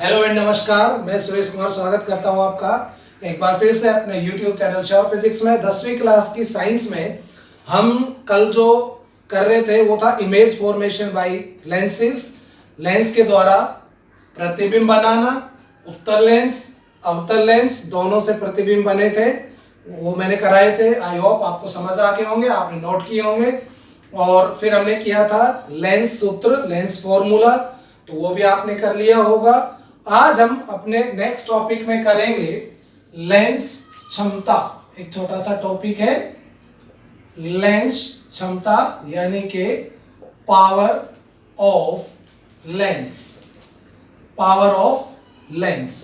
Hello and नमस्कार, मैं सुरेश कुमार स्वागत करता हूं आपका एक बार फिर से अपने YouTube चैनल श्योर फिजिक्स में। 10वीं क्लास की साइंस में हम कल जो कर रहे थे वो था image formation by lenses. Lens के द्वारा प्रतिबिंब बनाना, उत्तल लेंस अवतल लेंस दोनों से प्रतिबिंब बने थे, वो मैंने कराए थे। आई होप आपको समझ आ गए होंगे, आपने नोट किए होंगे। और फिर हमने किया था लेंस सूत्र, लेंस फॉर्मूला, तो वो भी आपने कर लिया होगा। आज हम अपने नेक्स्ट टॉपिक में करेंगे लेंस क्षमता। एक छोटा सा टॉपिक है लेंस क्षमता, यानी कि power of lens. Power of lens,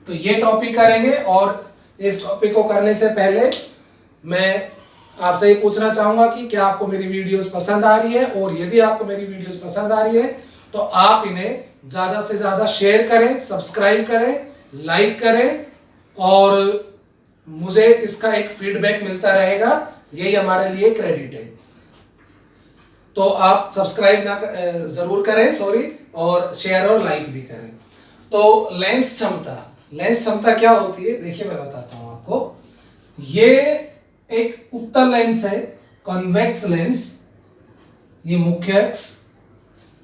तो ये टॉपिक करेंगे। और इस टॉपिक को करने से पहले मैं आपसे ये पूछना चाहूंगा कि क्या आपको मेरी वीडियोस पसंद आ रही है, और यदि आपको मेरी वीडियोस पसंद आ रही है तो आप इन्हें ज्यादा से ज्यादा शेयर करें, सब्सक्राइब करें, लाइक करें, और मुझे इसका एक फीडबैक मिलता रहेगा, यही हमारे लिए क्रेडिट है। तो आप सब्सक्राइब जरूर करें, और शेयर और लाइक भी करें। तो लेंस क्षमता, लेंस क्षमता क्या होती है, देखिए मैं बताता हूं आपको। ये एक उत्तल लेंस है, कॉन्वेक्स लेंस, ये मुख्य अक्ष।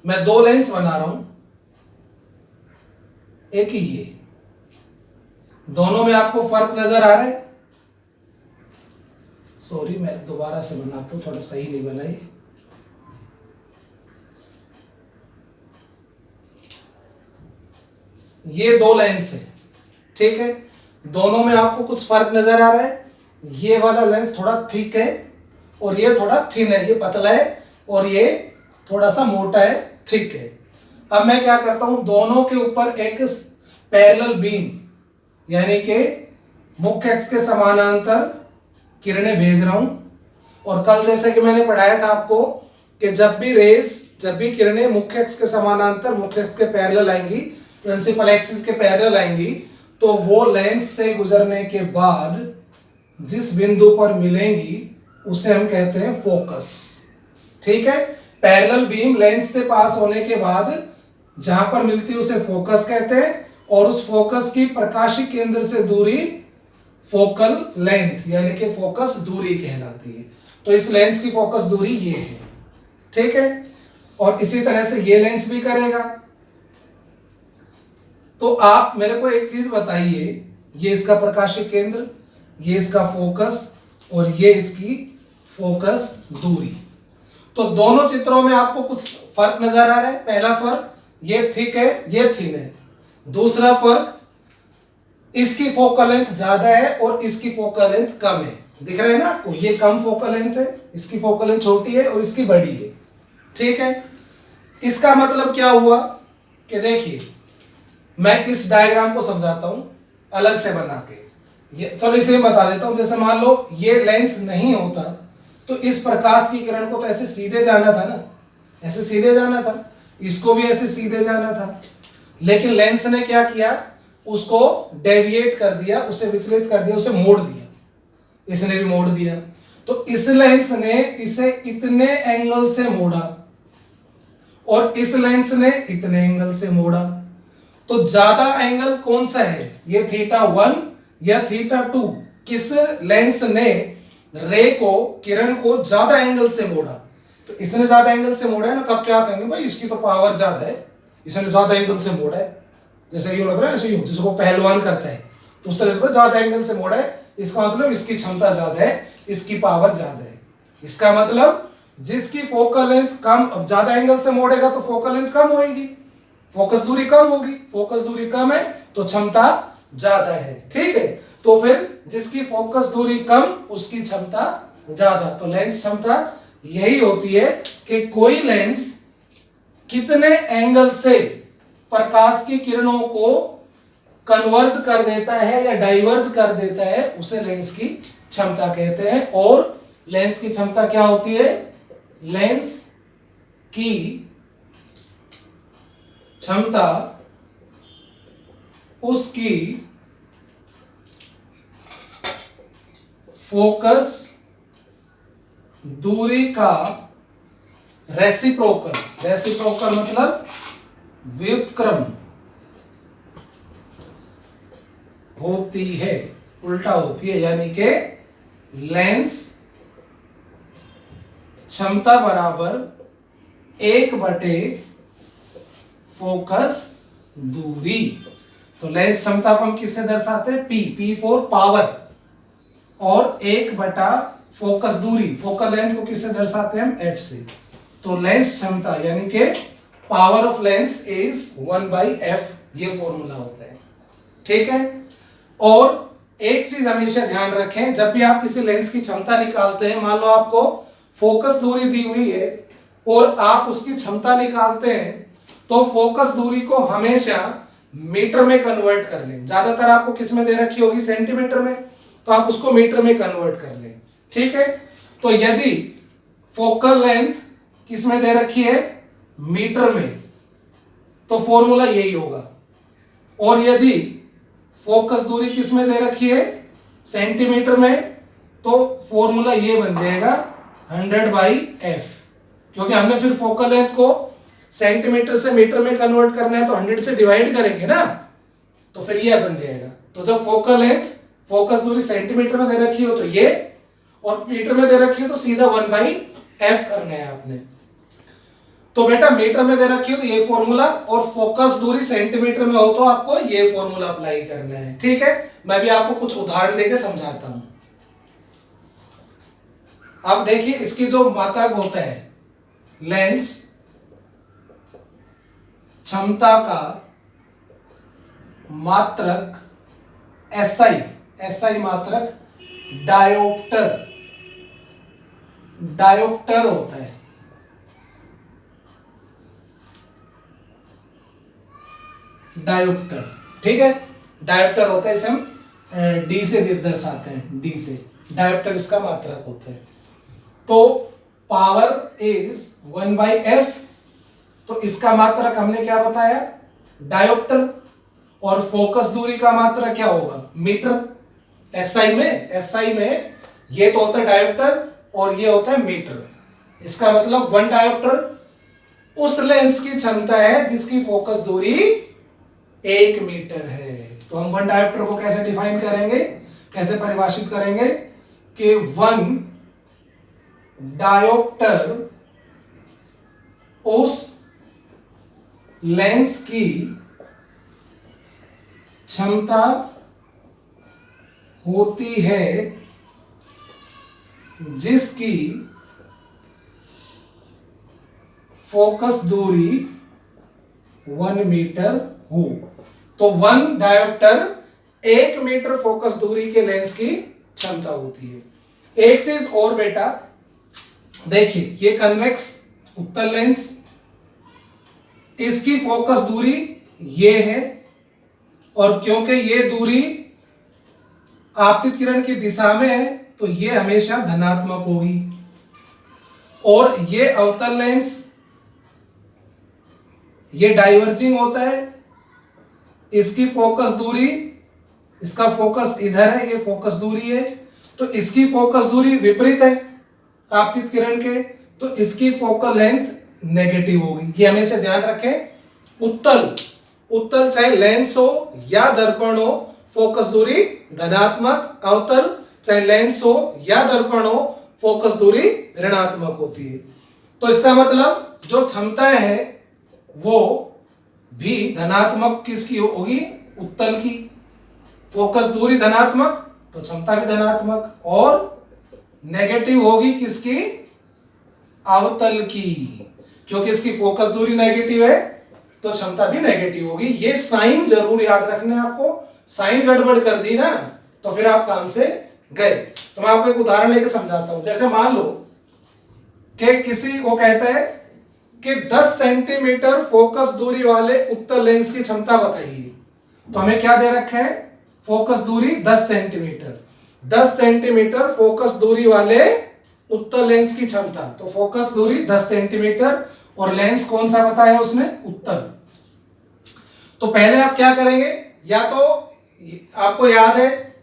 मैं दो लेंस बना रहा हूं, एक ही ये, दोनों में आपको फर्क नजर आ रहा है। सॉरी, मैं दोबारा से बनाता हूं, थोड़ा सही नहीं बना ये दो लेंस है, ठीक है। दोनों में आपको कुछ फर्क नजर आ रहा है। ये वाला लेंस थोड़ा थिक है और ये थोड़ा थिन है, ये पतला है और ये थोड़ा सा मोटा है, थिक है। अब मैं क्या करता हूं, दोनों के ऊपर एक पैरेलल बीम, यानी कि मुख्य अक्ष के समानांतर किरणें भेज रहा हूं। और कल जैसे कि मैंने पढ़ाया था आपको कि जब भी किरणें मुख्य अक्ष के समानांतर, मुख्य अक्ष के पैरेलल आएंगी, प्रिंसिपल एक्सिस के पैरेलल आएंगी, तो वो लेंस से गुजरने के बाद जिस बिंदु पर मिलेंगी उसे हम कहते हैं फोकस, ठीक है। पैरेलल बीम लेंस से पास होने के बाद जहां पर मिलती है उसे फोकस कहते हैं, और उस फोकस की प्रकाशीय केंद्र से दूरी फोकल लेंथ, यानी कि फोकस दूरी कहलाती है। तो इस लेंस की फोकस दूरी ये है, ठीक है। और इसी तरह से ये लेंस भी करेगा। तो आप मेरे को एक चीज बताइए, ये इसका प्रकाशीय केंद्र, ये इसका फोकस, और ये इसकी फोकस दूरी। तो दोनों चित्रों में आपको कुछ फर्क नजर आ रहा है। पहला फर्क, ये थिक है, ये थिन है। दूसरा फर्क, इसकी फोकल लेंथ ज्यादा है और इसकी फोकल लेंथ कम है। दिख रहा है ना आपको, ये कम फोकल लेंथ है, इसकी फोकल लेंथ छोटी है और इसकी बड़ी है, ठीक है। इसका मतलब क्या हुआ कि देखिए, मैं इस डायग्राम को समझाता हूं अलग से बना के। ये चलो इसे बता देता हूं। जैसे मान लो ये लेंस नहीं होता तो इस प्रकाश की किरण को तो ऐसे सीधे जाना था ना, ऐसे सीधे जाना था, इसको भी ऐसे सीधे जाना था। लेकिन लेंस ने क्या किया, उसको डेविएट कर दिया, उसे विचलित कर दिया, उसे मोड़ दिया। इसने भी मोड़ दिया। तो इस लेंस ने इसे इतने एंगल से मोड़ा और इस लेंस ने इतने एंगल से मोड़ा। तो ज्यादा एंगल कौन सा है, ये θ1 या θ2? किस लेंस ने रे को, किरण को ज्यादा एंगल से मोड़ा? तो इसने ज्यादा एंगल से मोड़ा है ना, कब क्या कहेंगे भाई इसकी तो पावर ज्यादा है, इसने ज्यादा एंगल से मोड़ा है। जैसे यूं लग रहा है, ऐसे यूं, जिसको पहलवान करता है, तो उस तरह से ज्यादा एंगल से मोड़ा है। इसका मतलब इसकी क्षमता ज्यादा है, इसकी पावर ज्यादा है। इसका मतलब जिसकी फोकल लेंथ कम, अब ज्यादा एंगल से मोड़ेगा तो फोकल लेंथ कम होगी, फोकस दूरी कम होगी। फोकस दूरी कम है तो क्षमता ज्यादा है, ठीक है। तो फिर जिसकी फोकस दूरी कम उसकी क्षमता ज्यादा। तो लेंस क्षमता यही होती है कि कोई लेंस कितने एंगल से प्रकाश की किरणों को कन्वर्ज कर देता है या डाइवर्ज कर देता है, उसे लेंस की क्षमता कहते हैं। और लेंस की क्षमता क्या होती है, लेंस की क्षमता उसकी फोकस दूरी का रेसिप्रोकल, रेसिप्रोकल मतलब व्युत्क्रम, होती है, उल्टा होती है, यानी कि लेंस क्षमता बराबर 1 बटे फोकस दूरी। तो लेंस क्षमता को हम किससे दर्शाते हैं? पी फॉर पावर, और 1 बटा फोकस दूरी, फोकल लेंथ को किससे दर्शाते हैं हम? एफ से। तो लेंस क्षमता यानी कि power of lens is 1/f, ये फॉर्मूला होता है। ठीक है। और एक चीज हमेशा ध्यान रखें, जब भी आप किसी लेंस की क्षमता निकालते हैं, मान लो आपको फोकस दूरी दी हुई है और आप उसकी क्षमता निकालते हैं, तो फोकस दूरी को हमेशा मीटर में कन्वर्ट कर लें। ज्यादातर आपको किस में दे रखी होगी? सेंटीमीटर में, तो आप उसको मीटर में कन्वर्ट कर लें। ठीक है। तो यदि फोकल लेंथ किस में दे रखी है? मीटर में, तो फॉर्मूला यही होगा। और यदि फोकस दूरी किस में दे रखी है? सेंटीमीटर में, तो फॉर्मूला ये बन जाएगा 100/f, क्योंकि हमने फिर फोकल लेंथ को सेंटीमीटर से मीटर में कन्वर्ट करना है, तो 100 से डिवाइड करेंगे ना, तो फिर ये बन जाएगा। तो जब फोकल लेंथ, फोकस दूरी सेंटीमीटर में दे रखी हो तो ये, और मीटर में दे रखी हो तो सीधा 1/f करना है आपने। तो बेटा मीटर में दे रखी हो तो ये फॉर्मूला, और फोकस दूरी सेंटीमीटर में हो तो आपको ये फॉर्मूला अप्लाई करना है। ठीक है। मैं भी आपको कुछ उदाहरण देके समझाता हूं। अब देखिए, इसकी जो मात्रक होता है, लेंस क्षमता का मात्रक SI मात्रक डायोप्टर होता है। डायोप्टर, ठीक है, डायोप्टर होता है, इसे हम डी से दर्शाते हैं, डी से। डायोप्टर इसका मात्रक होता है। तो पावर इज 1/f, तो इसका मात्रक हमने क्या बताया? डायोप्टर। और फोकस दूरी का मात्रक क्या होगा? मीटर। SI में ये तो होता है डायोप्टर और ये होता है मीटर। इसका मतलब 1 डायोप्टर उस लेंस की क्षमता है जिसकी फोकस दूरी 1 मीटर है। तो हम 1 डायोप्टर को कैसे डिफाइन करेंगे, कैसे परिभाषित करेंगे कि 1 डायोप्टर उस लेंस की क्षमता होती है जिसकी फोकस दूरी 1 मीटर हो। तो 1 डायोप्टर 1 मीटर फोकस दूरी के लेंस की क्षमता होती है। एक चीज और बेटा देखिए, ये कन्वेक्स उत्तल लेंस, इसकी फोकस दूरी ये है, और क्योंकि ये दूरी आपतित किरण की दिशा में है तो ये हमेशा धनात्मक होगी। और ये अवतल लेंस ये डाइवर्जिंग होता है, इसकी फोकस दूरी, इसका फोकस इधर है, ये फोकस दूरी है, तो इसकी फोकस दूरी विपरीत है आपतित किरण के, तो इसकी फोकल लेंथ नेगेटिव होगी। ये हमेशा ध्यान रखें। उत्तल चाहे लेंस हो या दर्पण हो, फोकस दूरी धनात्मक। अवतल चाहे लेंस हो या दर्पण हो, फोकस दूरी ऋणात्मक होती है। तो इसका मतलब जो क्षमता है वो भी धनात्मक किसकी होगी? उत्तल की। फोकस दूरी धनात्मक तो क्षमता भी धनात्मक, और नेगेटिव होगी किसकी? अवतल की। क्योंकि इसकी फोकस दूरी नेगेटिव है तो क्षमता भी नेगेटिव होगी। ये साइन जरूर याद रखना है आपको। साइन गड़बड़ कर दी ना तो फिर आप काम से गए। तो मैं आपको एक उदाहरण लेकर समझाता हूं। जैसे मान लो कि किसी को कहता है कि 10 सेंटीमीटर फोकस दूरी वाले उत्तल लेंस की क्षमता बताइए। तो हमें क्या दे रखा है? फोकस दूरी 10 सेंटीमीटर। 10 सेंटीमीटर फोकस दूरी वाले उत्तल लेंस की क्षमता। तो फोकस दूरी 10 सेंटीमीटर और लेंस कौन सा बताया उसने? उत्तल। तो पहले आप क्या करेंगे, या तो आपको याद है,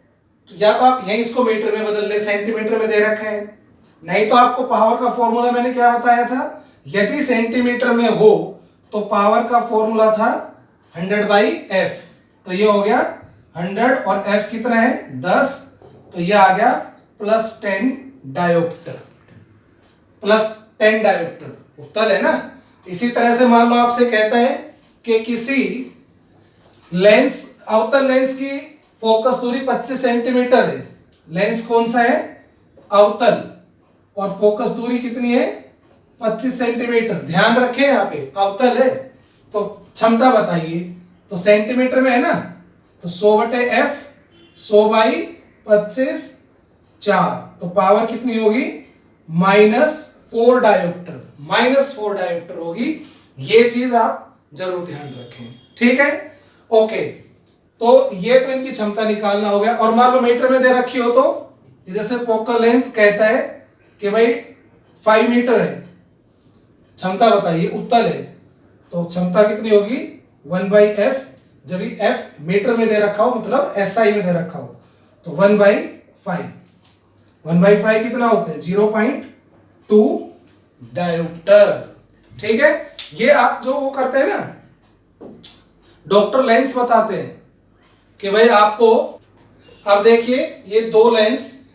या तो आप यहीं इसको मीटर में बदल ले, सेंटीमीटर में दे रखा है, नहीं तो आपको पावर का फॉर्मूला मैंने क्या बताया था? यदि सेंटीमीटर में हो तो पावर का फॉर्मूला था 100/f, तो ये हो गया 100 और F कितना है 10, तो ये आ गया +10 डायोप्टर, +10 डायोप्टर उत्तर है ना। इसी तरह से मान लो आपसे कहता है कि किसी लेंस, अवतल लेंस की फोकस दूरी 25 सेंटीमीटर है। लेंस कौन सा है, अवतल, और फोकस दूरी कितनी है 25 सेंटीमीटर। ध्यान रखें यहाँ पे अवतल है, तो क्षमता बताइए, तो सेंटीमीटर में है ना, तो 100/F, 100/25 4, तो पावर कितनी होगी -4 डायोप्टर, -4 डायोप्टर होगी। ये चीज आप जरूर ध्यान रखें, ठीक है। ओके, तो ये तो इनकी क्षमता निकालना हो गया। और मान लो मीटर में दे रखी हो, तो जैसे फोकल लेंथ कहता है कि भाई 5 मीटर है, क्षमता बताइए, उत्तल है, तो क्षमता कितनी होगी 1/F। जब F मीटर में दे रखा हो, मतलब SI में दे रखा हो, तो 1/5, 1/5 कितना होता है 0.2 डायोप्टर, ठीक है। ये आप जो वो करते हैं ना, डॉक्टर लेंस बताते हैं कि भाई आपको, अब देखिए ये 2 लेंस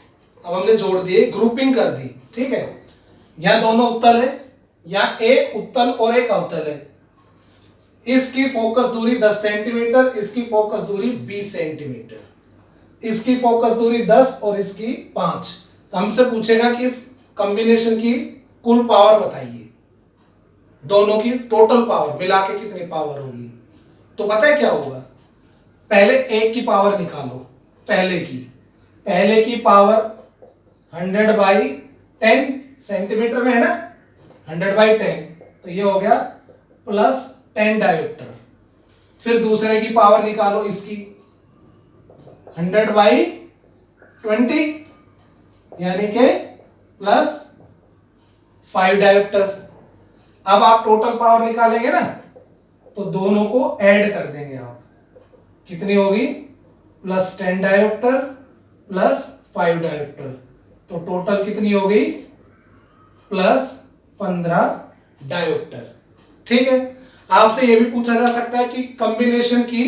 अब हमने जोड़ दिए, ग्रुपिंग कर दी, ठीक है। यहां दोनों उत्तल है, यहां एक उत्तल और एक अवतल है। इसकी फोकस दूरी 10 सेंटीमीटर, इसकी फोकस दूरी 20 सेंटीमीटर, इसकी फोकस दूरी 10 और इसकी 5। तो हमसे पूछेगा कि इस कॉम्बिनेशन की कुल पावर बताइए, दोनों की टोटल पावर मिला के कितनी पावर होगी। तो पता है क्या होगा, पहले एक की पावर निकालो, पहले की पावर 100/10 सेंटीमीटर में है ना, 100/10, तो ये हो गया +10 डायोप्टर। फिर दूसरे की पावर निकालो, इसकी 100/20, यानी कि +5 डायोप्टर। अब आप टोटल पावर निकालेंगे ना, तो दोनों को ऐड कर देंगे आप, कितनी होगी +10 डायोप्टर +5 डायोप्टर, तो टोटल कितनी हो गई +15 डायोप्टर, ठीक है। आपसे यह भी पूछा जा सकता है कि कॉम्बिनेशन की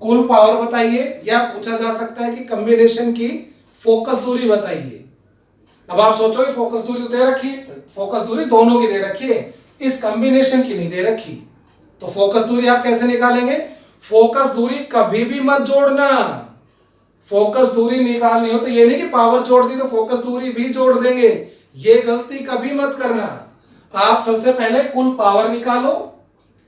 कुल पावर बताइए, या पूछा जा सकता है कि कॉम्बिनेशन की फोकस दूरी बताइए। अब आप सोचोगे फोकस दूरी तो दे रखी, फोकस दूरी दोनों की दे रखी है, इस कॉम्बिनेशन की नहीं दे रखी, तो फोकस दूरी आप कैसे निकालेंगे। फोकस दूरी कभी भी मत जोड़ना, फोकस दूरी निकालनी हो तो ये नहीं कि पावर जोड़ दी तो फोकस दूरी भी जोड़ देंगे, ये गलती कभी मत करना। आप सबसे पहले कुल पावर निकालो,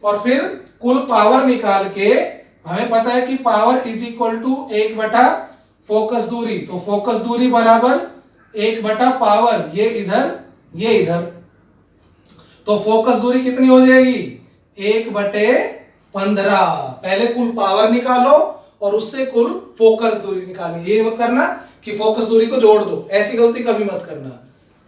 और फिर कुल पावर निकाल के हमें पता है कि पावर इज इक्वल टू 1/फोकस दूरी, तो फोकस दूरी बराबर 1/पावर, ये इधर ये इधर, तो फोकस दूरी कितनी हो जाएगी 1/15। पहले कुल पावर निकालो और उससे कुल फोकस दूरी निकालनी, ये मत करना कि फोकस दूरी को जोड़ दो, ऐसी गलती कभी मत करना।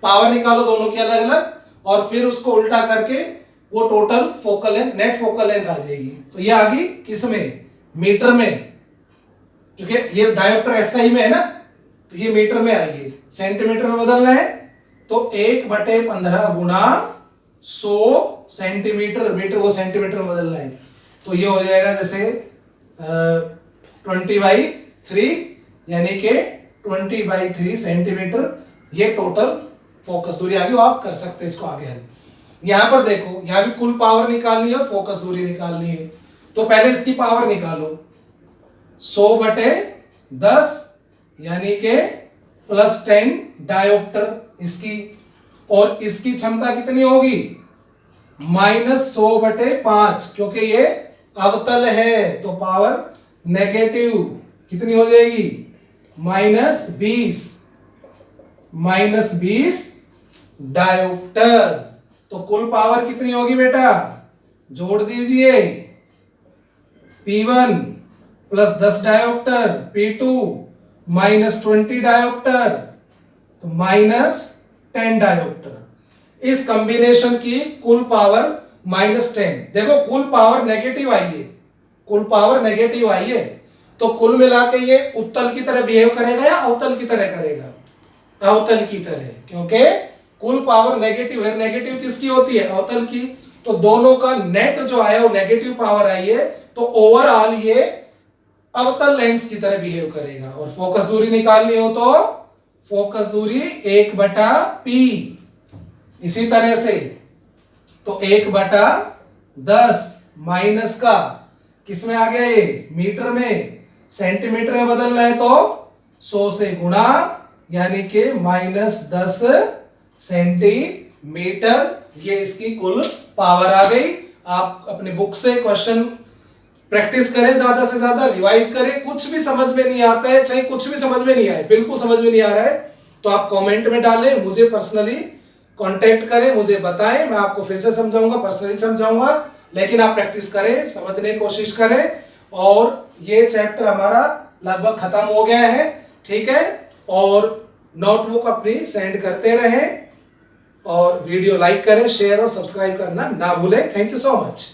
पावर निकालो दोनों की अलग अलग, और फिर उसको उल्टा करके वो total focal length, net focal length आ जाएगी। तो ये आ गई किस में, मीटर में, क्योंकि ये डायोप्टर SI में है ना, तो ये मीटर में आएगी। सेंटीमीटर में बदलना है तो 1/15 गुना 100 सेंटीमीटर, मीटर को सेंटीमीटर में बदलना है, तो ये हो जाएगा जैसे 20/3, यानी कि 20/3 सेंटीमीटर, ये टोटल फोकस दूरी आ गई। आप कर सकते हैं इसको आगे हल। यहां पर देखो, यहां भी कुल पावर निकालनी है और फोकस दूरी निकालनी है, तो पहले इसकी पावर निकालो, 100/10 यानी कि +10 डायोप्टर इसकी, और इसकी क्षमता कितनी होगी -100/5, क्योंकि ये अवतल है, तो पावर नेगेटिव कितनी हो जाएगी -20 डायोप्टर। तो कुल पावर कितनी होगी बेटा, जोड़ दीजिए, P1 +10 डायोप्टर, P2 -20 डायोप्टर, तो -10 डायोप्टर। इस कॉम्बिनेशन की कुल पावर -10। देखो कुल पावर नेगेटिव आई है, कुल पावर नेगेटिव आई है, तो कुल मिला के ये उत्तल की तरह बिहेव करेगा या अवतल की तरह करेगा, अवतल की तरह, क्योंकि कुल पावर नेगेटिव है। नेगेटिव किसकी होती है, अवतल की, तो दोनों का नेट जो आया वो नेगेटिव पावर आई है, तो ओवरऑल ये अवतल लेंस की तरह बिहेव करेगा। और फोकस दूरी निकालनी हो तो फोकस दूरी 1/p। इसी तरह से तो 1/10 माइनस का किसमें आ गया, ये मीटर में, सेंटीमीटर में बदल रहा है तो 100 से गुणा, यानी कि -10 सेंटीमीटर। ये इसकी कुल पावर आ गई। आप अपने बुक से क्वेश्चन प्रैक्टिस करें, ज्यादा से ज्यादा रिवाइज करें। कुछ भी समझ में नहीं आता है, चाहे कुछ भी समझ में नहीं आए, बिल्कुल समझ में नहीं आ रहा है, तो आप कमेंट में डालें, मुझे पर्सनली कांटेक्ट करें, मुझे बताएं, मैं आपको फिर से समझाऊंगा, पर्सनली समझाऊंगा। लेकिन आप प्रैक्टिस करें, समझने की कोशिश करें। और ये चैप्टर हमारा लगभग खत्म हो गया है, ठीक है। और नोटबुक अपनी सेंड करते रहें, और वीडियो लाइक करें, शेयर और सब्सक्राइब करना ना भूलें। Thank you so much.